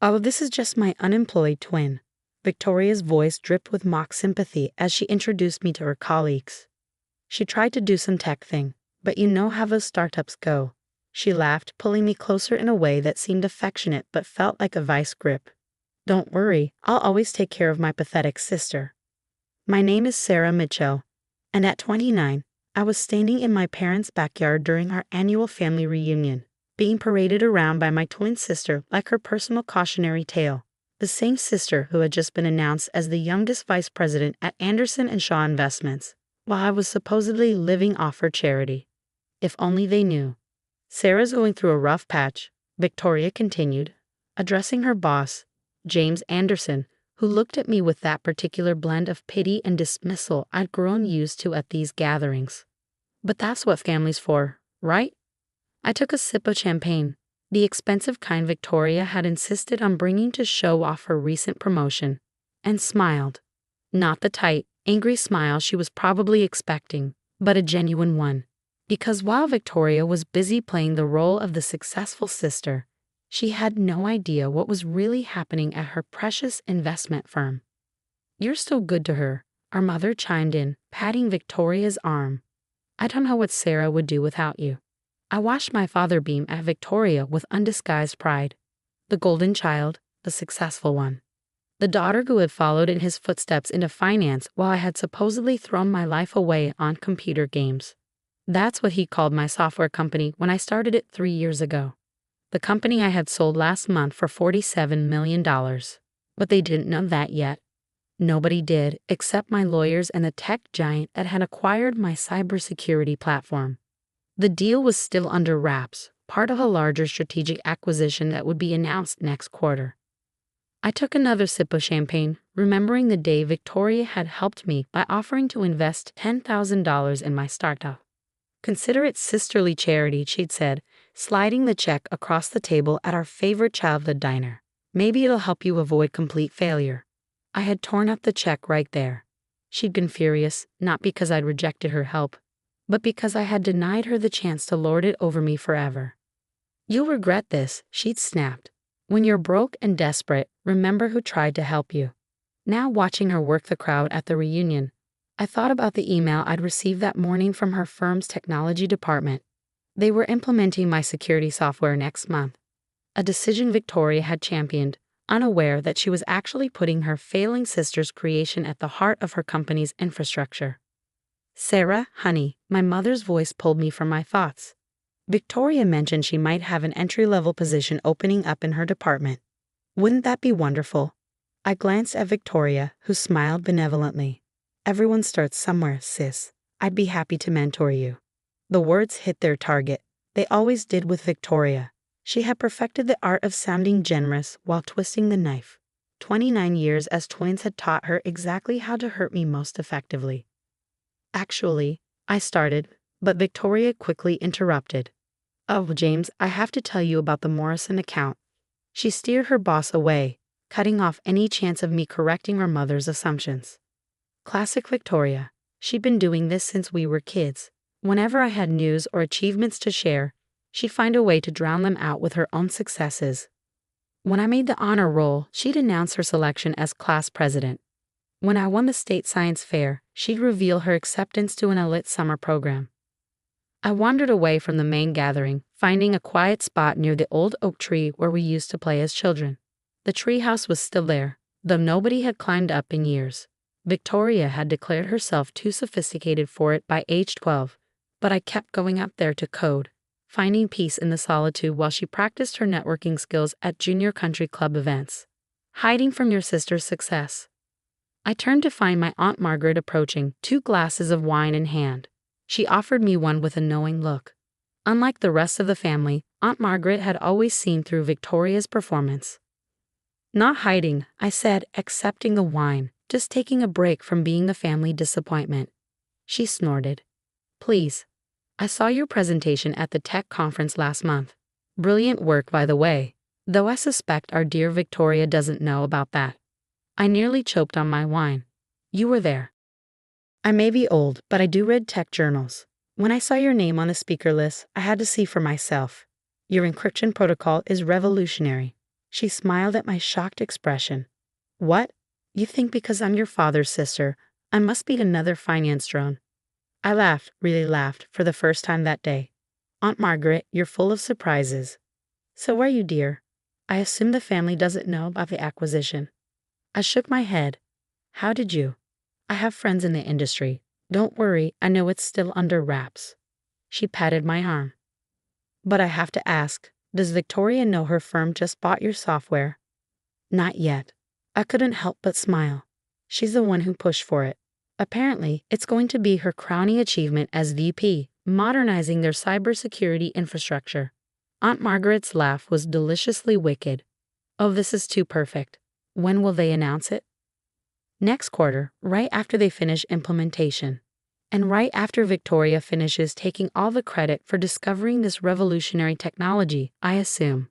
Oh, this is just my unemployed twin. Victoria's voice dripped with mock sympathy as she introduced me to her colleagues. She tried to do some tech thing, but you know how those startups go. She laughed, pulling me closer in a way that seemed affectionate but felt like a vice grip. Don't worry, I'll always take care of my pathetic sister. My name is Sarah Mitchell, and at 29, I was standing in my parents' backyard during our annual family reunion, being paraded around by my twin sister like her personal cautionary tale, the same sister who had just been announced as the youngest vice president at Anderson and Shaw Investments, while I was supposedly living off her charity. If only they knew. Sarah's going through a rough patch, Victoria continued, addressing her boss, James Anderson, who looked at me with that particular blend of pity and dismissal I'd grown used to at these gatherings. But that's what family's for, right? I took a sip of champagne, the expensive kind Victoria had insisted on bringing to show off her recent promotion, and smiled. Not the tight, angry smile she was probably expecting, but a genuine one. Because while Victoria was busy playing the role of the successful sister, she had no idea what was really happening at her precious investment firm. You're still good to her, our mother chimed in, patting Victoria's arm. I don't know what Sarah would do without you. I watched my father beam at Victoria with undisguised pride. The golden child, the successful one. The daughter who had followed in his footsteps into finance while I had supposedly thrown my life away on computer games. That's what he called my software company when I started it 3 years ago. The company I had sold last month for $47 million. But they didn't know that yet. Nobody did, except my lawyers and the tech giant that had acquired my cybersecurity platform. The deal was still under wraps, part of a larger strategic acquisition that would be announced next quarter. I took another sip of champagne, remembering the day Victoria had helped me by offering to invest $10,000 in my startup. Consider it sisterly charity, she'd said, sliding the check across the table at our favorite childhood diner. Maybe it'll help you avoid complete failure. I had torn up the check right there. She'd been furious, not because I'd rejected her help, but because I had denied her the chance to lord it over me forever. You'll regret this, she'd snapped. When you're broke and desperate, remember who tried to help you. Now watching her work the crowd at the reunion, I thought about the email I'd received that morning from her firm's technology department. They were implementing my security software next month, a decision Victoria had championed, unaware that she was actually putting her failing sister's creation at the heart of her company's infrastructure. Sarah, honey, my mother's voice pulled me from my thoughts. Victoria mentioned she might have an entry-level position opening up in her department. Wouldn't that be wonderful? I glanced at Victoria, who smiled benevolently. Everyone starts somewhere, sis. I'd be happy to mentor you. The words hit their target. They always did with Victoria. She had perfected the art of sounding generous while twisting the knife. 29 years as twins had taught her exactly how to hurt me most effectively. Actually, I started, but Victoria quickly interrupted. Oh, James, I have to tell you about the Morrison account. She steered her boss away, cutting off any chance of me correcting her mother's assumptions. Classic Victoria. She'd been doing this since we were kids. Whenever I had news or achievements to share, she'd find a way to drown them out with her own successes. When I made the honor roll, she'd announce her selection as class president. When I won the state science fair, she'd reveal her acceptance to an elite summer program. I wandered away from the main gathering, finding a quiet spot near the old oak tree where we used to play as children. The treehouse was still there, though nobody had climbed up in years. Victoria had declared herself too sophisticated for it by age 12, but I kept going up there to code, finding peace in the solitude while she practiced her networking skills at junior country club events. Hiding from your sister's success. I turned to find my Aunt Margaret approaching, 2 glasses of wine in hand. She offered me one with a knowing look. Unlike the rest of the family, Aunt Margaret had always seen through Victoria's performance. Not hiding, I said, accepting the wine, just taking a break from being the family disappointment. She snorted. Please. I saw your presentation at the tech conference last month. Brilliant work, by the way, though I suspect our dear Victoria doesn't know about that. I nearly choked on my wine. You were there. I may be old, but I do read tech journals. When I saw your name on the speaker list, I had to see for myself. Your encryption protocol is revolutionary. She smiled at my shocked expression. What? You think because I'm your father's sister, I must be another finance drone? I laughed, really laughed, for the first time that day. Aunt Margaret, you're full of surprises. So are you, dear. I assume the family doesn't know about the acquisition. I shook my head. How did you? I have friends in the industry. Don't worry, I know it's still under wraps. She patted my arm. But I have to ask, does Victoria know her firm just bought your software? Not yet. I couldn't help but smile. She's the one who pushed for it. Apparently, it's going to be her crowning achievement as VP, modernizing their cybersecurity infrastructure. Aunt Margaret's laugh was deliciously wicked. Oh, this is too perfect. When will they announce it? Next quarter, right after they finish implementation. And right after Victoria finishes taking all the credit for discovering this revolutionary technology, I assume.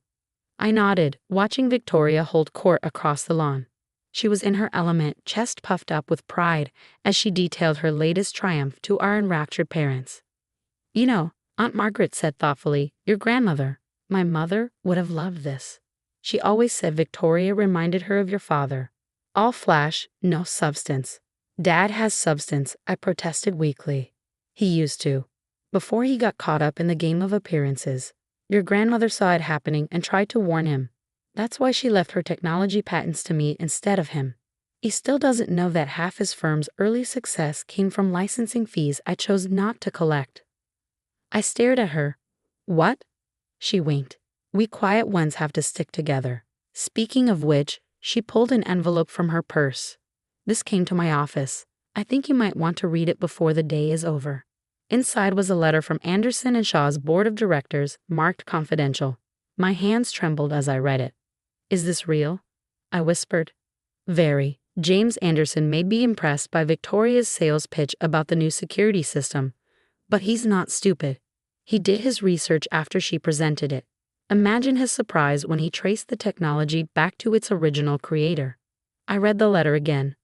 I nodded, watching Victoria hold court across the lawn. She was in her element, chest puffed up with pride, as she detailed her latest triumph to our enraptured parents. You know, Aunt Margaret said thoughtfully, your grandmother, my mother, would have loved this. She always said Victoria reminded her of your father. All flash, no substance. Dad has substance, I protested weakly. He used to. Before he got caught up in the game of appearances. Your grandmother saw it happening and tried to warn him. That's why she left her technology patents to me instead of him. He still doesn't know that half his firm's early success came from licensing fees I chose not to collect. I stared at her. What? She winked. We quiet ones have to stick together. Speaking of which, she pulled an envelope from her purse. This came to my office. I think you might want to read it before the day is over. Inside was a letter from Anderson & Shaw's board of directors, marked confidential. My hands trembled as I read it. Is this real? I whispered. Very. James Anderson may be impressed by Victoria's sales pitch about the new security system, but he's not stupid. He did his research after she presented it. Imagine his surprise when he traced the technology back to its original creator. I read the letter again.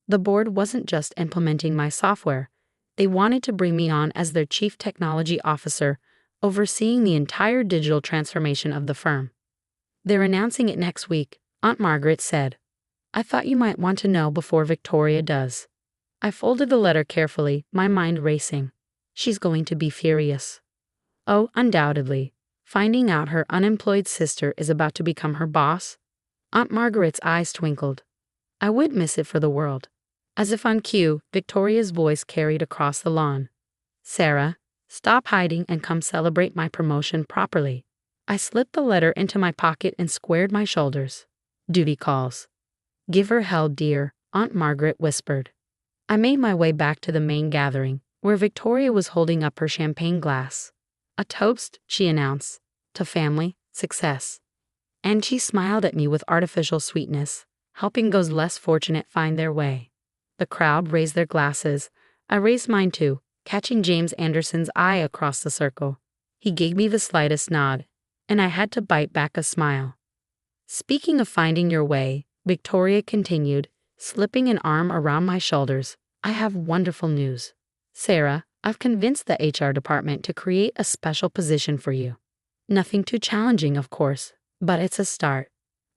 The board wasn't just implementing my software. They wanted to bring me on as their chief technology officer, overseeing the entire digital transformation of the firm. They're announcing it next week, Aunt Margaret said. I thought you might want to know before Victoria does. I folded the letter carefully, my mind racing. She's going to be furious. Oh, undoubtedly. Finding out her unemployed sister is about to become her boss? Aunt Margaret's eyes twinkled. I would miss it for the world. As if on cue, Victoria's voice carried across the lawn. Sarah, stop hiding and come celebrate my promotion properly. I slipped the letter into my pocket and squared my shoulders. Duty calls. Give her hell, dear, Aunt Margaret whispered. I made my way back to the main gathering, where Victoria was holding up her champagne glass. A toast, she announced, to family, success. And she smiled at me with artificial sweetness, helping those less fortunate find their way. The crowd raised their glasses. I raised mine too, catching James Anderson's eye across the circle. He gave me the slightest nod, and I had to bite back a smile. Speaking of finding your way, Victoria continued, slipping an arm around my shoulders, I have wonderful news. Sarah, I've convinced the HR department to create a special position for you. Nothing too challenging, of course, but it's a start.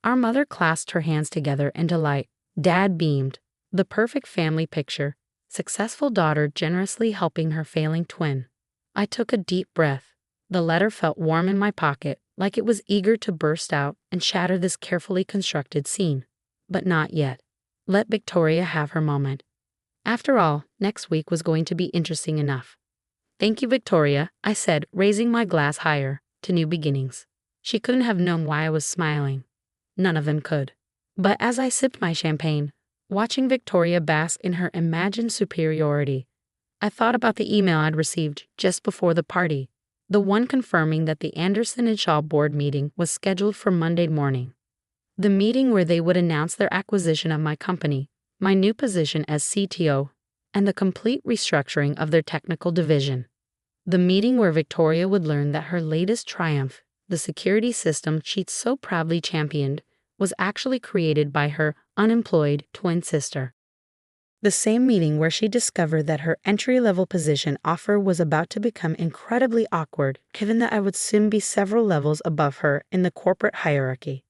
Our mother clasped her hands together in delight. Dad beamed. The perfect family picture. Successful daughter generously helping her failing twin. I took a deep breath. The letter felt warm in my pocket, like it was eager to burst out and shatter this carefully constructed scene. But not yet. Let Victoria have her moment. After all, next week was going to be interesting enough. Thank you, Victoria, I said, raising my glass higher, to new beginnings. She couldn't have known why I was smiling. None of them could. But as I sipped my champagne, watching Victoria bask in her imagined superiority, I thought about the email I'd received just before the party, the one confirming that the Anderson & Shaw board meeting was scheduled for Monday morning. The meeting where they would announce their acquisition of my company, my new position as CTO, and the complete restructuring of their technical division. The meeting where Victoria would learn that her latest triumph, the security system she'd so proudly championed, was actually created by her unemployed twin sister. The same meeting where she discovered that her entry-level position offer was about to become incredibly awkward, given that I would soon be several levels above her in the corporate hierarchy.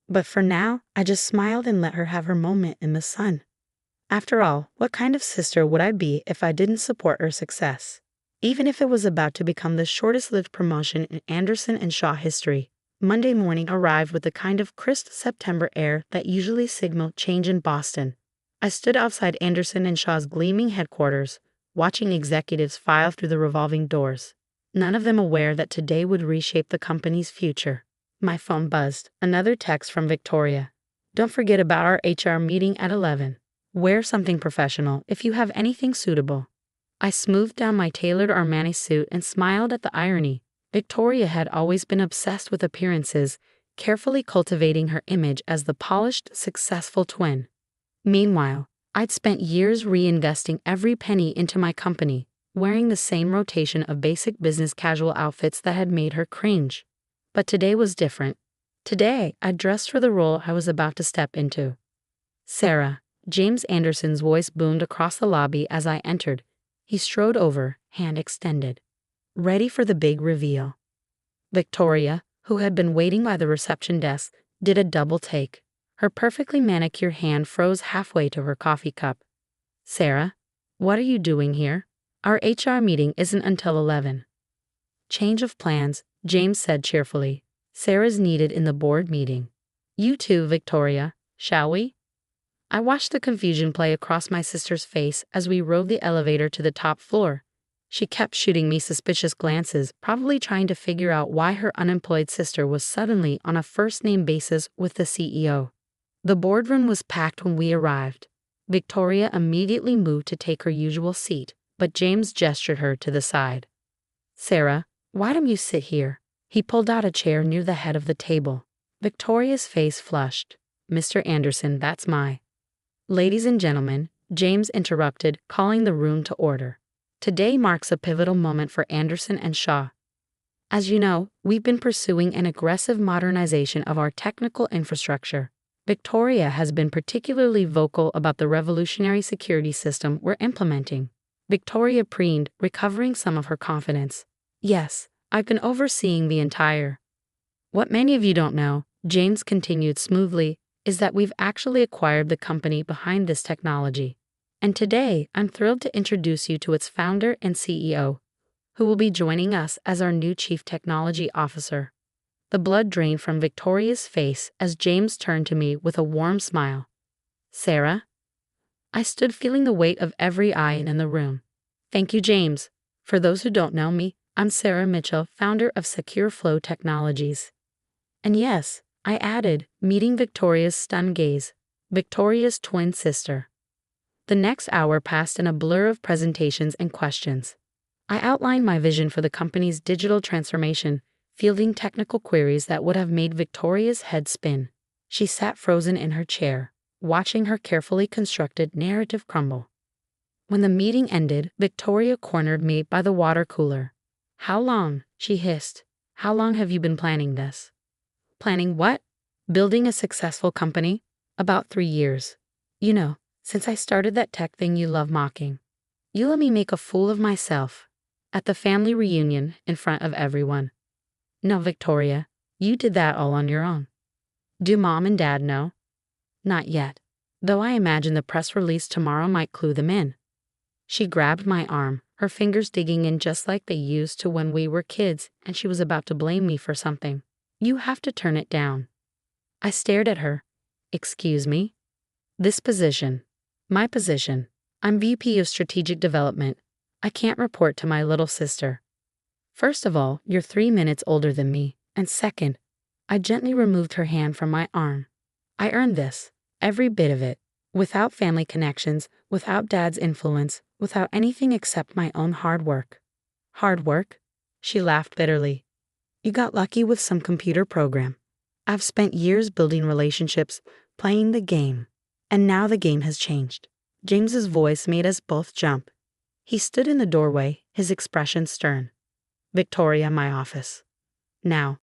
But for now, I just smiled and let her have her moment in the sun. After all, what kind of sister would I be if I didn't support her success? Even if it was about to become the shortest-lived promotion in Anderson and Shaw history, Monday morning arrived with the kind of crisp September air that usually signaled change in Boston. I stood outside Anderson and Shaw's gleaming headquarters, watching executives file through the revolving doors, none of them aware that today would reshape the company's future. My phone buzzed. Another text from Victoria. Don't forget about our HR meeting at 11. Wear something professional if you have anything suitable. I smoothed down my tailored Armani suit and smiled at the irony. Victoria had always been obsessed with appearances, carefully cultivating her image as the polished, successful twin. Meanwhile, I'd spent years reinvesting every penny into my company, wearing the same rotation of basic business casual outfits that had made her cringe. But today was different. Today, I dressed for the role I was about to step into. Sarah, James Anderson's voice boomed across the lobby as I entered. He strode over, hand extended, ready for the big reveal. Victoria, who had been waiting by the reception desk, did a double take. Her perfectly manicured hand froze halfway to her coffee cup. Sarah, what are you doing here? Our HR meeting isn't until 11. Change of plans, James said cheerfully. Sarah's needed in the board meeting. You too, Victoria, shall we? I watched the confusion play across my sister's face as we rode the elevator to the top floor. She kept shooting me suspicious glances, probably trying to figure out why her unemployed sister was suddenly on a first-name basis with the CEO. The boardroom was packed when we arrived. Victoria immediately moved to take her usual seat, but James gestured her to the side. Sarah, why don't you sit here? He pulled out a chair near the head of the table. Victoria's face flushed. Mr. Anderson, that's my. Ladies and gentlemen, James interrupted, calling the room to order. Today marks a pivotal moment for Anderson and Shaw. As you know, we've been pursuing an aggressive modernization of our technical infrastructure. Victoria has been particularly vocal about the revolutionary security system we're implementing. Victoria preened, recovering some of her confidence. Yes, I've been overseeing the entire. What many of you don't know, James continued smoothly, is that we've actually acquired the company behind this technology. And today, I'm thrilled to introduce you to its founder and CEO, who will be joining us as our new Chief Technology Officer. The blood drained from Victoria's face as James turned to me with a warm smile. Sarah? I stood feeling the weight of every eye in the room. Thank you, James. For those who don't know me, I'm Sarah Mitchell, founder of Secure Flow Technologies. And yes, I added, meeting Victoria's stunned gaze, Victoria's twin sister. The next hour passed in a blur of presentations and questions. I outlined my vision for the company's digital transformation, fielding technical queries that would have made Victoria's head spin. She sat frozen in her chair, watching her carefully constructed narrative crumble. When the meeting ended, Victoria cornered me by the water cooler. How long? She hissed. How long have you been planning this? Planning what? Building a successful company? About 3 years. You know, since I started that tech thing you love mocking. You let me make a fool of myself. At the family reunion, in front of everyone. No, Victoria, you did that all on your own. Do Mom and Dad know? Not yet, though I imagine the press release tomorrow might clue them in. She grabbed my arm, her fingers digging in just like they used to when we were kids, and she was about to blame me for something. You have to turn it down. I stared at her. Excuse me? This position. My position. I'm VP of Strategic Development. I can't report to my little sister. First of all, you're 3 minutes older than me, and second, I gently removed her hand from my arm. I earned this, every bit of it, without family connections, without Dad's influence, without anything except my own hard work. Hard work? She laughed bitterly. You got lucky with some computer program. I've spent years building relationships, playing the game, and now the game has changed. James's voice made us both jump. He stood in the doorway, his expression stern. Victoria, my office. Now.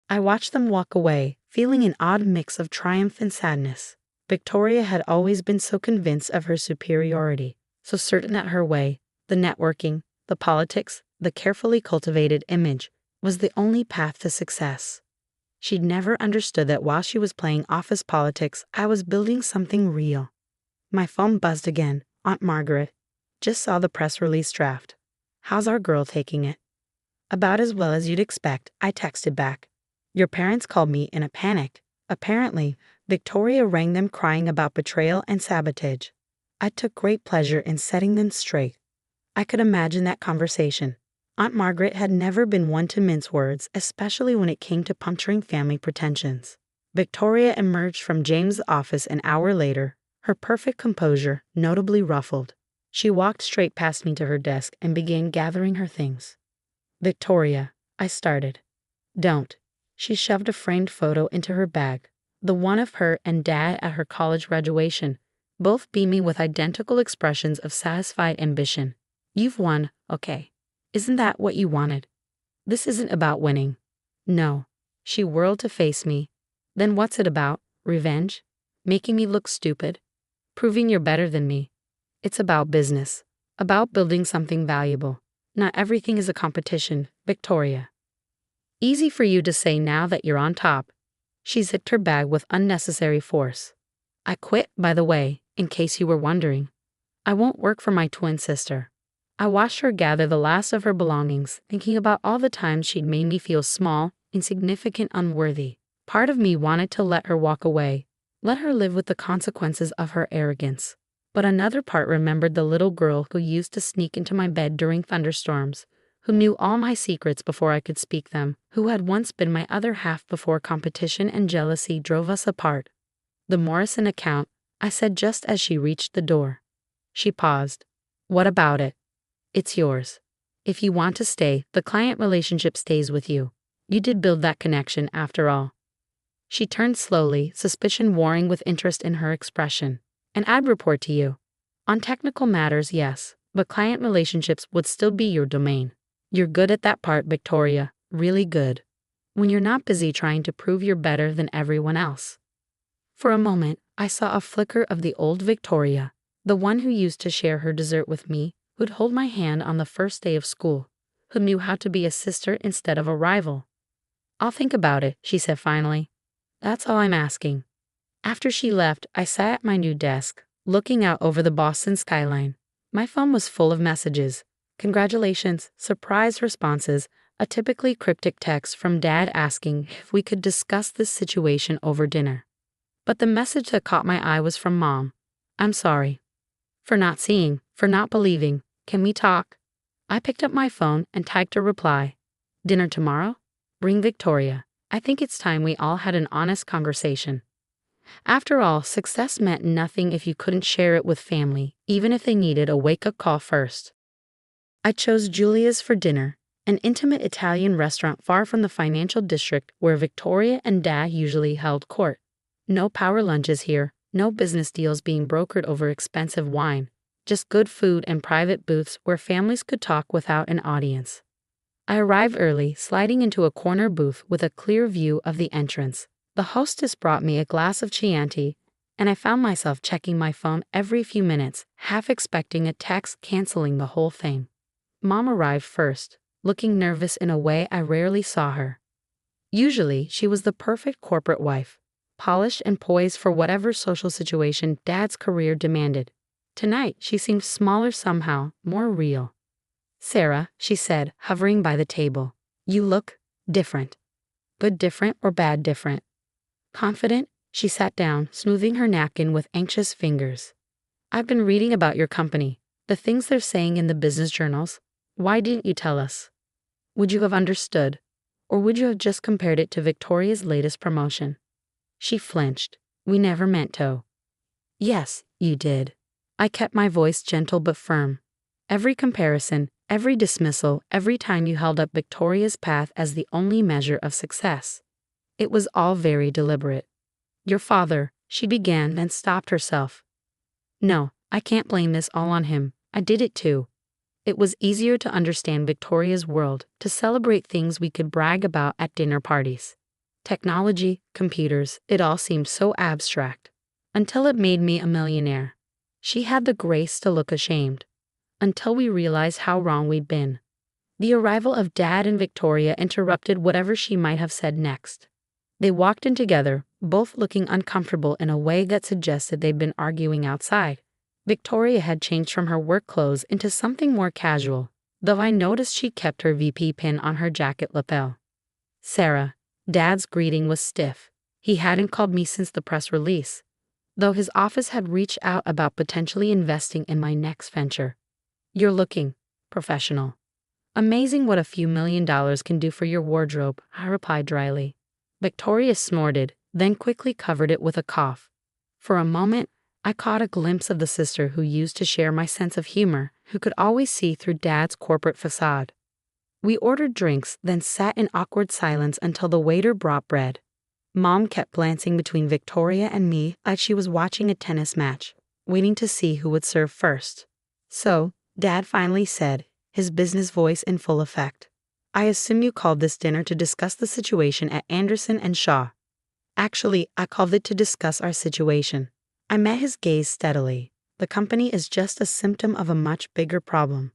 I watched them walk away, feeling an odd mix of triumph and sadness. Victoria had always been so convinced of her superiority, so certain that her way, the networking, the politics, the carefully cultivated image, was the only path to success. She'd never understood that while she was playing office politics, I was building something real. My phone buzzed again. Aunt Margaret. Just saw the press release draft. How's our girl taking it? About as well as you'd expect, I texted back. Your parents called me in a panic. Apparently, Victoria rang them crying about betrayal and sabotage. I took great pleasure in setting them straight. I could imagine that conversation. Aunt Margaret had never been one to mince words, especially when it came to puncturing family pretensions. Victoria emerged from James' office an hour later, her perfect composure notably ruffled. She walked straight past me to her desk and began gathering her things. Victoria, I started. Don't. She shoved a framed photo into her bag, the one of her and Dad at her college graduation, both beaming with identical expressions of satisfied ambition. You've won, okay. Isn't that what you wanted? This isn't about winning. No. She whirled to face me. Then what's it about? Revenge? Making me look stupid? Proving you're better than me? It's about business. About building something valuable. Not everything is a competition, Victoria. Easy for you to say now that you're on top. She zipped her bag with unnecessary force. I quit, by the way, in case you were wondering. I won't work for my twin sister. I watched her gather the last of her belongings, thinking about all the times she'd made me feel small, insignificant, unworthy. Part of me wanted to let her walk away, let her live with the consequences of her arrogance. But another part remembered the little girl who used to sneak into my bed during thunderstorms, who knew all my secrets before I could speak them, who had once been my other half before competition and jealousy drove us apart. The Morrison account, I said just as she reached the door. She paused. What about it? It's yours. If you want to stay, the client relationship stays with you. You did build that connection after all. She turned slowly, suspicion warring with interest in her expression. And I'd report to you. On technical matters, yes, but client relationships would still be your domain. You're good at that part, Victoria, really good. When you're not busy trying to prove you're better than everyone else. For a moment, I saw a flicker of the old Victoria, the one who used to share her dessert with me, who'd hold my hand on the first day of school, who knew how to be a sister instead of a rival. I'll think about it, she said finally. That's all I'm asking. After she left, I sat at my new desk, looking out over the Boston skyline. My phone was full of messages. Congratulations, surprise responses, a typically cryptic text from Dad asking if we could discuss this situation over dinner. But the message that caught my eye was from Mom. I'm sorry. For not seeing, for not believing. Can we talk? I picked up my phone and typed a reply. Dinner tomorrow? Ring Victoria. I think it's time we all had an honest conversation. After all, success meant nothing if you couldn't share it with family, even if they needed a wake-up call first. I chose Giulia's for dinner, an intimate Italian restaurant far from the financial district where Victoria and Dad usually held court. No power lunches here, no business deals being brokered over expensive wine, just good food and private booths where families could talk without an audience. I arrived early, sliding into a corner booth with a clear view of the entrance. The hostess brought me a glass of Chianti, and I found myself checking my phone every few minutes, half expecting a text canceling the whole thing. Mom arrived first, looking nervous in a way I rarely saw her. Usually, she was the perfect corporate wife, polished and poised for whatever social situation Dad's career demanded. Tonight, she seemed smaller somehow, more real. Sarah, she said, hovering by the table. You look different. Good different or bad different? Confident, she sat down, smoothing her napkin with anxious fingers. I've been reading about your company, the things they're saying in the business journals. Why didn't you tell us? Would you have understood? Or would you have just compared it to Victoria's latest promotion? She flinched. We never meant to. Yes, you did. I kept my voice gentle but firm. Every comparison, every dismissal, every time you held up Victoria's path as the only measure of success. It was all very deliberate. Your father, she began, then stopped herself. No, I can't blame this all on him. I did it too. It was easier to understand Victoria's world, to celebrate things we could brag about at dinner parties. Technology, computers, it all seemed so abstract. Until it made me a millionaire. She had the grace to look ashamed. Until we realized how wrong we'd been. The arrival of Dad and Victoria interrupted whatever she might have said next. They walked in together, both looking uncomfortable in a way that suggested they'd been arguing outside. Victoria had changed from her work clothes into something more casual, though I noticed she kept her VP pin on her jacket lapel. Sarah, Dad's greeting was stiff. He hadn't called me since the press release, though his office had reached out about potentially investing in my next venture. You're looking professional. Amazing what a few $1,000,000 can do for your wardrobe, I replied dryly. Victoria snorted, then quickly covered it with a cough. For a moment, I caught a glimpse of the sister who used to share my sense of humor, who could always see through Dad's corporate facade. We ordered drinks, then sat in awkward silence until the waiter brought bread. Mom kept glancing between Victoria and me like she was watching a tennis match, waiting to see who would serve first. So, Dad finally said, his business voice in full effect, "I assume you called this dinner to discuss the situation at Anderson and Shaw." Actually, I called it to discuss our situation. I met his gaze steadily. The company is just a symptom of a much bigger problem.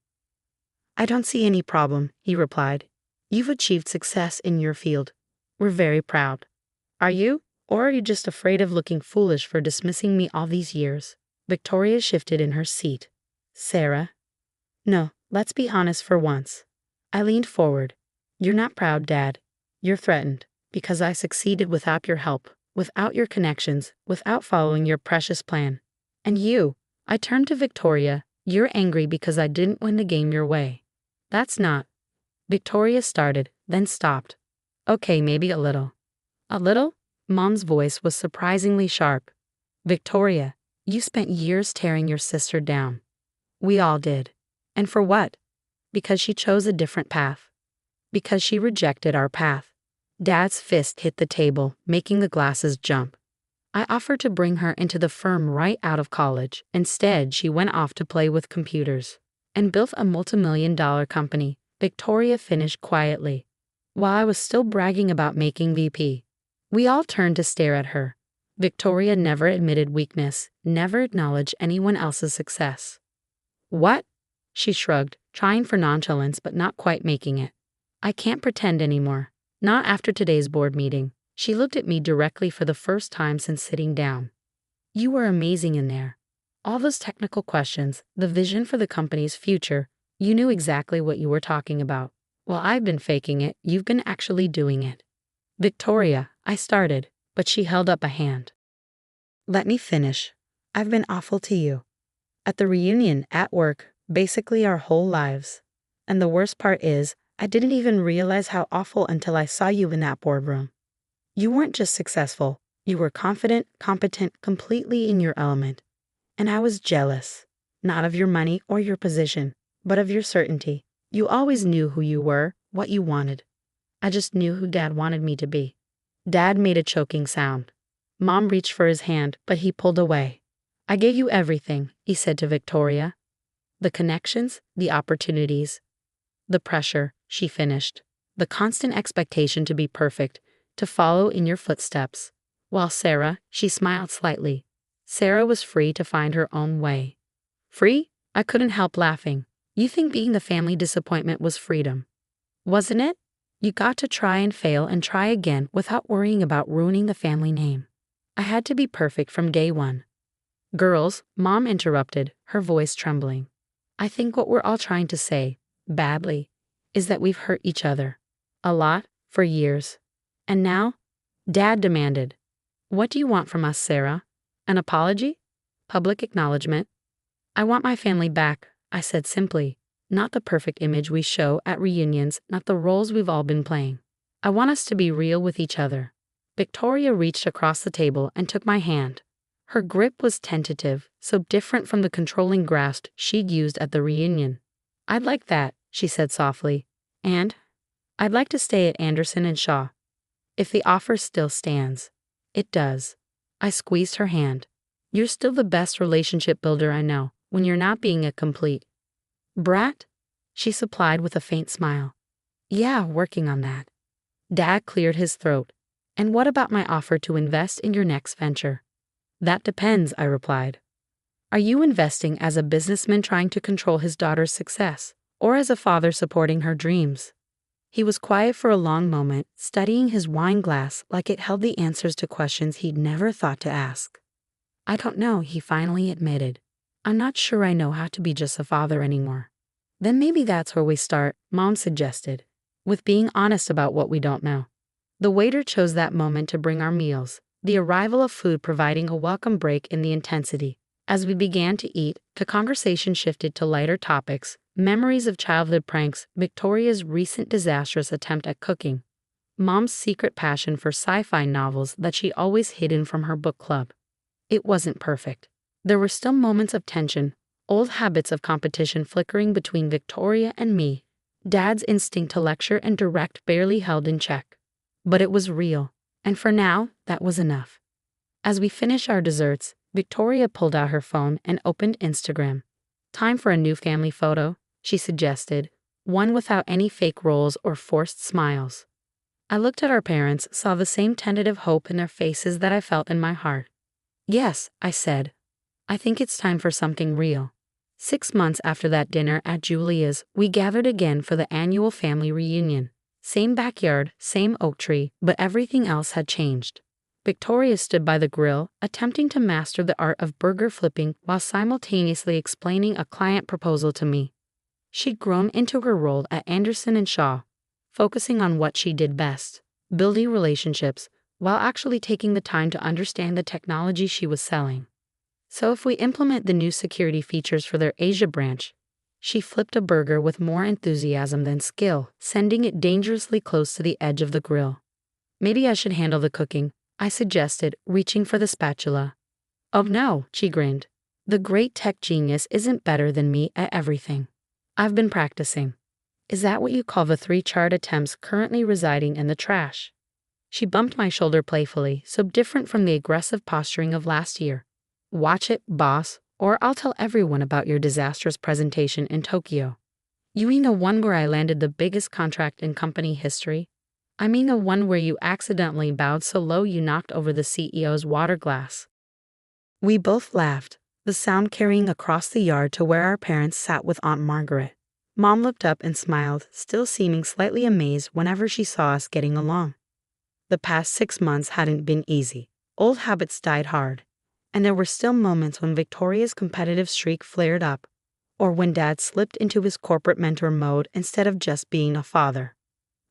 I don't see any problem, he replied. You've achieved success in your field. We're very proud. Are you? Or are you just afraid of looking foolish for dismissing me all these years? Victoria shifted in her seat. Sarah? No, let's be honest for once. I leaned forward. You're not proud, Dad. You're threatened, because I succeeded without your help, without your connections, without following your precious plan. And you, I turned to Victoria, you're angry because I didn't win the game your way. That's not. Victoria started, then stopped. Okay, maybe a little. A little? Mom's voice was surprisingly sharp. Victoria, you spent years tearing your sister down. We all did. And for what? Because she chose a different path. Because she rejected our path. Dad's fist hit the table, making the glasses jump. I offered to bring her into the firm right out of college. Instead, she went off to play with computers and built a multi-million-dollar company. Victoria finished quietly, while I was still bragging about making VP. We all turned to stare at her. Victoria never admitted weakness, never acknowledged anyone else's success. What? She shrugged, trying for nonchalance but not quite making it. I can't pretend anymore. Not after today's board meeting. She looked at me directly for the first time since sitting down. You were amazing in there. All those technical questions, the vision for the company's future, you knew exactly what you were talking about. While I've been faking it, you've been actually doing it. Victoria, I started, but she held up a hand. Let me finish. I've been awful to you. At the reunion, at work, basically our whole lives. And the worst part is, I didn't even realize how awful until I saw you in that boardroom. You weren't just successful, you were confident, competent, completely in your element. And I was jealous, not of your money or your position, but of your certainty. You always knew who you were, what you wanted. I just knew who Dad wanted me to be. Dad made a choking sound. Mom reached for his hand, but he pulled away. I gave you everything, he said to Victoria. The connections, the opportunities, the pressure, she finished. The constant expectation to be perfect, to follow in your footsteps. While Sarah, she smiled slightly. Sarah was free to find her own way. Free? I couldn't help laughing. You think being the family disappointment was freedom? Wasn't it? You got to try and fail and try again without worrying about ruining the family name. I had to be perfect from day one. Girls, Mom interrupted, her voice trembling. I think what we're all trying to say, badly, is that we've hurt each other. A lot, for years. And now? Dad demanded. What do you want from us, Sarah? An apology? Public acknowledgement? I want my family back, I said simply. Not the perfect image we show at reunions, not the roles we've all been playing. I want us to be real with each other. Victoria reached across the table and took my hand. Her grip was tentative, so different from the controlling grasp she'd used at the reunion. I'd like that, she said softly. And I'd like to stay at Anderson and Shaw. If the offer still stands. It does. I squeezed her hand. You're still the best relationship builder I know, when you're not being a complete brat? She supplied with a faint smile. Yeah, working on that. Dad cleared his throat. And what about my offer to invest in your next venture? That depends, I replied. Are you investing as a businessman trying to control his daughter's success, or as a father supporting her dreams? He was quiet for a long moment, studying his wine glass like it held the answers to questions he'd never thought to ask. "I don't know," he finally admitted. "I'm not sure I know how to be just a father anymore." "Then maybe that's where we start," Mom suggested, "with being honest about what we don't know." The waiter chose that moment to bring our meals, the arrival of food providing a welcome break in the intensity. As we began to eat, the conversation shifted to lighter topics, memories of childhood pranks, Victoria's recent disastrous attempt at cooking, Mom's secret passion for sci-fi novels that she always hidden from her book club. It wasn't perfect. There were still moments of tension, old habits of competition flickering between Victoria and me, Dad's instinct to lecture and direct barely held in check. But it was real, and for now, that was enough. As we finished our desserts, Victoria pulled out her phone and opened Instagram. "Time for a new family photo," she suggested, one without any fake rolls or forced smiles. I looked at our parents, saw the same tentative hope in their faces that I felt in my heart. "Yes," I said. "I think it's time for something real." 6 months after that dinner at Julia's, we gathered again for the annual family reunion. Same backyard, same oak tree, but everything else had changed. Victoria stood by the grill, attempting to master the art of burger flipping while simultaneously explaining a client proposal to me. She'd grown into her role at Anderson & Shaw, focusing on what she did best, building relationships, while actually taking the time to understand the technology she was selling. So if we implement the new security features for their Asia branch, she flipped a burger with more enthusiasm than skill, sending it dangerously close to the edge of the grill. "Maybe I should handle the cooking," I suggested, reaching for the spatula. "Oh no," she grinned. "The great tech genius isn't better than me at everything. I've been practicing." "Is that what you call the 3 charred attempts currently residing in the trash?" She bumped my shoulder playfully, so different from the aggressive posturing of last year. "Watch it, boss, or I'll tell everyone about your disastrous presentation in Tokyo." "You mean the one where I landed the biggest contract in company history?" "I mean the one where you accidentally bowed so low you knocked over the CEO's water glass." We both laughed, the sound carrying across the yard to where our parents sat with Aunt Margaret. Mom looked up and smiled, still seeming slightly amazed whenever she saw us getting along. The past 6 months hadn't been easy. Old habits died hard, and there were still moments when Victoria's competitive streak flared up, or when Dad slipped into his corporate mentor mode instead of just being a father.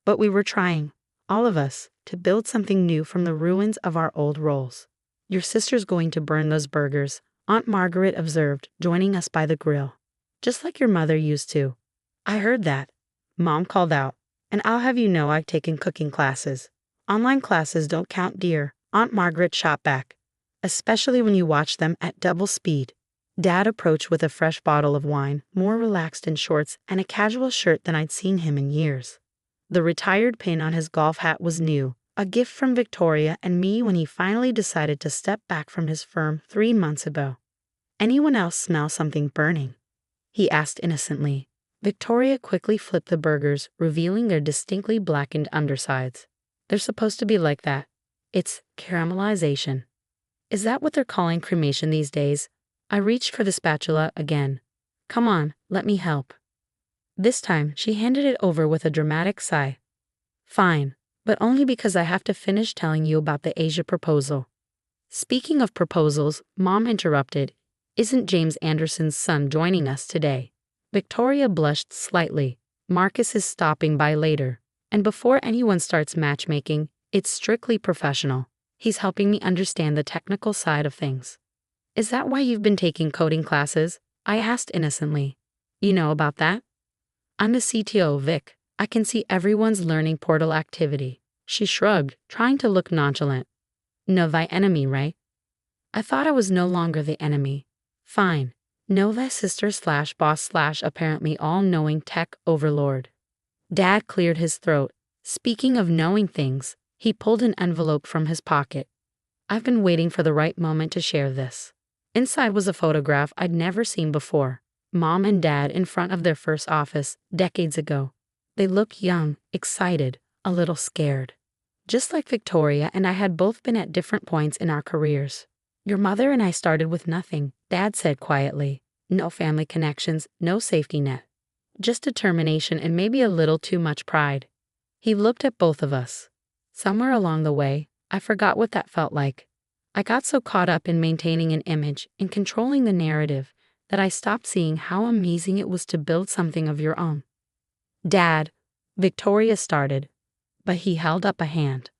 But we were trying, all of us, to build something new from the ruins of our old roles. "Your sister's going to burn those burgers," Aunt Margaret observed, joining us by the grill. "Just like your mother used to." "I heard that," Mom called out, "and I'll have you know I've taken cooking classes." "Online classes don't count, dear," Aunt Margaret shot back, "especially when you watch them at double speed." Dad approached with a fresh bottle of wine, more relaxed in shorts and a casual shirt than I'd seen him in years. The retired pin on his golf hat was new, a gift from Victoria and me when he finally decided to step back from his firm 3 months ago. "Anyone else smell something burning?" he asked innocently. Victoria quickly flipped the burgers, revealing their distinctly blackened undersides. "They're supposed to be like that. It's caramelization." "Is that what they're calling cremation these days?" I reached for the spatula again. "Come on, let me help." This time, she handed it over with a dramatic sigh. "Fine, but only because I have to finish telling you about the Asia proposal." Speaking of proposals, Mom interrupted. "Isn't James Anderson's son joining us today?" Victoria blushed slightly. "Marcus is stopping by later, and before anyone starts matchmaking, it's strictly professional. He's helping me understand the technical side of things." "Is that why you've been taking coding classes?" I asked innocently. "You know about that?" "I'm the CTO, Vic. I can see everyone's learning portal activity." She shrugged, trying to look nonchalant. "Know thy enemy, right?" I thought I was no longer the enemy. "Fine. Know thy sister/boss/apparently all-knowing tech overlord." Dad cleared his throat. Speaking of knowing things, he pulled an envelope from his pocket. "I've been waiting for the right moment to share this." Inside was a photograph I'd never seen before. Mom and Dad in front of their first office, decades ago. They looked young, excited, a little scared. Just like Victoria and I had both been at different points in our careers. "Your mother and I started with nothing," Dad said quietly. "No family connections, no safety net. Just determination and maybe a little too much pride." He looked at both of us. Somewhere along the way, I forgot what that felt like. I got so caught up in maintaining an image and controlling the narrative that I stopped seeing how amazing it was to build something of your own. Dad, Victoria started, but he held up a hand.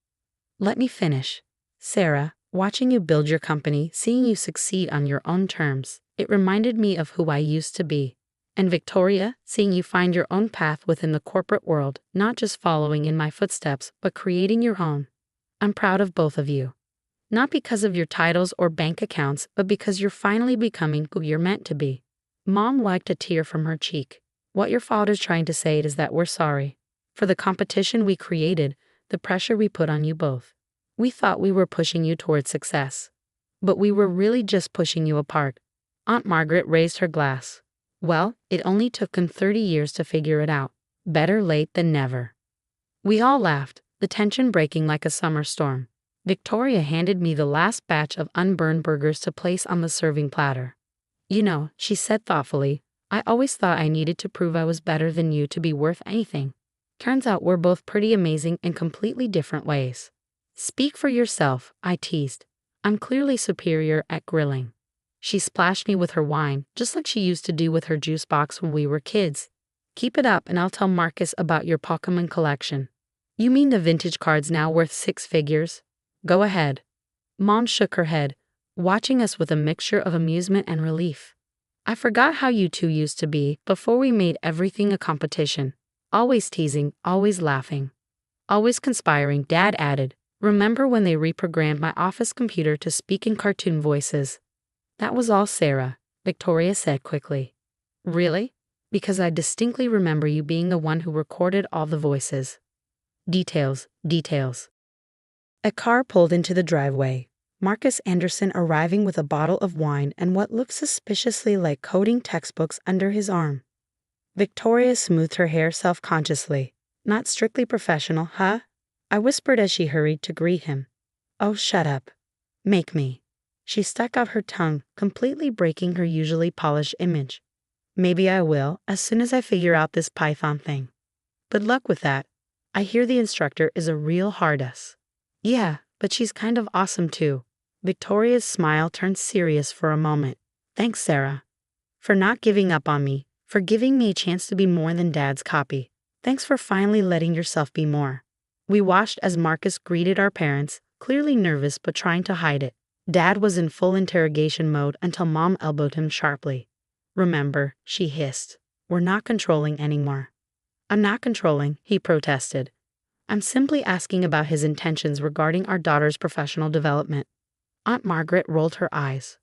Let me finish. Sarah, watching you build your company, seeing you succeed on your own terms, it reminded me of who I used to be. And Victoria, seeing you find your own path within the corporate world, not just following in my footsteps, but creating your own. I'm proud of both of you. Not because of your titles or bank accounts, but because you're finally becoming who you're meant to be. Mom wiped a tear from her cheek. What your father's trying to say is that we're sorry. For the competition we created, the pressure we put on you both. We thought we were pushing you towards success. But we were really just pushing you apart. Aunt Margaret raised her glass. Well, it only took them 30 years to figure it out. Better late than never. We all laughed, the tension breaking like a summer storm. Victoria handed me the last batch of unburned burgers to place on the serving platter. You know, she said thoughtfully, I always thought I needed to prove I was better than you to be worth anything. Turns out we're both pretty amazing in completely different ways. Speak for yourself, I teased. I'm clearly superior at grilling. She splashed me with her wine, just like she used to do with her juice box when we were kids. Keep it up and I'll tell Marcus about your Pokemon collection. You mean the vintage cards now worth 6 figures? Go ahead. Mom shook her head, watching us with a mixture of amusement and relief. I forgot how you two used to be before we made everything a competition. Always teasing, always laughing. Always conspiring, Dad added. Remember when they reprogrammed my office computer to speak in cartoon voices? That was all Sarah, Victoria said quickly. Really? Because I distinctly remember you being the one who recorded all the voices. Details. A car pulled into the driveway. Marcus Anderson arriving with a bottle of wine and what looked suspiciously like coding textbooks under his arm. Victoria smoothed her hair self-consciously. Not strictly professional, huh? I whispered as she hurried to greet him. Oh, shut up. Make me. She stuck out her tongue, completely breaking her usually polished image. Maybe I will, as soon as I figure out this Python thing. Good luck with that. I hear the instructor is a real hard-ass. Yeah, but she's kind of awesome too. Victoria's smile turned serious for a moment. Thanks, Sarah. For not giving up on me, for giving me a chance to be more than Dad's copy. Thanks for finally letting yourself be more. We watched as Marcus greeted our parents, clearly nervous but trying to hide it. Dad was in full interrogation mode until Mom elbowed him sharply. Remember, she hissed. We're not controlling anymore. I'm not controlling, he protested. I'm simply asking about his intentions regarding our daughter's professional development. Aunt Margaret rolled her eyes.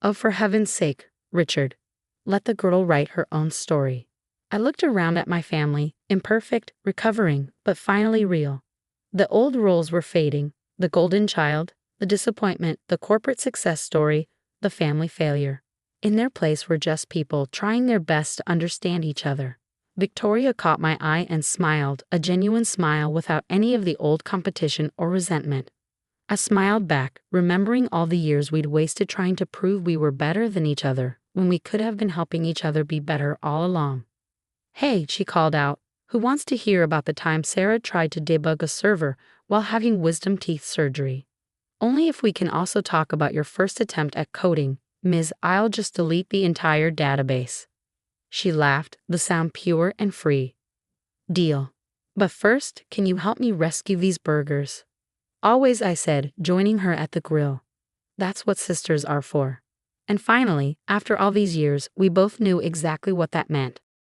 Oh, for heaven's sake, Richard. Let the girl write her own story. I looked around at my family, imperfect, recovering, but finally real. The old roles were fading, the golden child, the disappointment, the corporate success story, the family failure. In their place were just people trying their best to understand each other. Victoria caught my eye and smiled, a genuine smile without any of the old competition or resentment. I smiled back, remembering all the years we'd wasted trying to prove we were better than each other, when we could have been helping each other be better all along. Hey, she called out, who wants to hear about the time Sarah tried to debug a server while having wisdom teeth surgery? Only if we can also talk about your first attempt at coding, Ms. I'll just delete the entire database. She laughed, the sound pure and free. Deal. But first, can you help me rescue these burgers? Always, I said, joining her at the grill. That's what sisters are for. And finally, after all these years, we both knew exactly what that meant.